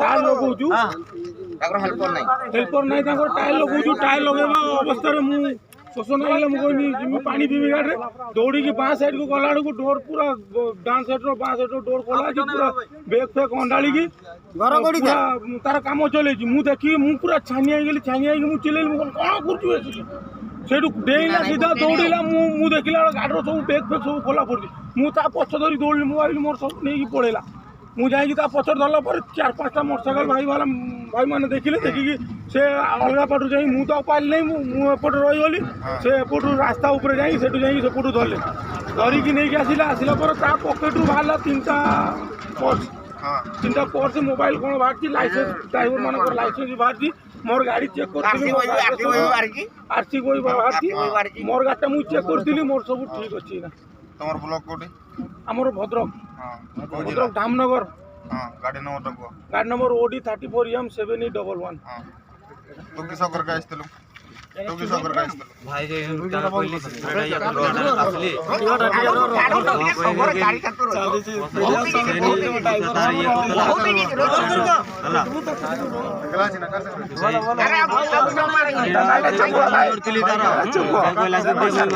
tyre लगाउछु helper नहीं tyre लगाउछु tyre लगेबा अवस्था रे मु शोषण आइला मु कोनी जिमी पानी पीबी गाडरे दौड़ी की बाँ साइड को गला को डोर पूरा डान साइड रो बाँ साइड रो डोर खोला कि पूरा बैग फेक अंडाली की घर गड़ी तार काम चले मु देखी मु पूरा छानी आई गेली मु चिलेली मु कोन करछु सेठू डेला सीधा दौड़िला मु देखिला गाडर सब बैग फेक सब खोला पड़ी मु ता पछ धरी दौड़ी मु आइली मोर सब नहीं पड़ेला मु जाई ता पछ धरला पर 4-5टा मोटरसाइकिल भाई माने देखिले देखिकी से अलगा पटू जाई मु तो पाइल नहीं मु एपट रही गली से एपटू रास्ता ऊपर जाई सेठू जाई सेपटू धरले धरिकी नहीं आसिला पर ता पॉकेट रू बाहरला 3टा पर्स मोबाइल कौन बाहर लाइसेंस ड्राइवर मानकर लाइसेंस बाहर मोर गाड़ी चेक कर आरसी कोई बाहर मोर गाड़ी मुझे चेक करी मोर सब ठीक अच्छी ना तमर ब्लॉक कोडी हमर भद्रक धामनगर गाड़ी नंबर ओडी 34M 7811 तो किसा कर का आइतलु तो किसा कर का आइतलु भाई जे तार पहले सेक्रेटरी या रोड असली गाड़ी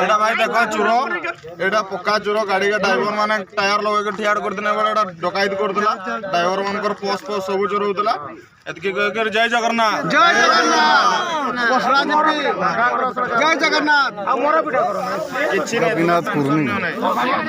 का भाई देखो चुरो एटा पक्का चुरो गाड़ी का ड्राइवर माने टायर लगे के ठियाड़ कर देने बड़ा डकायत करतला ड्राइवर मानकर पोस सब चोरौतला एतकी कहकर जय जगन्नाथ जय जगन्नाथ मोर बिटा करो किछि नहीं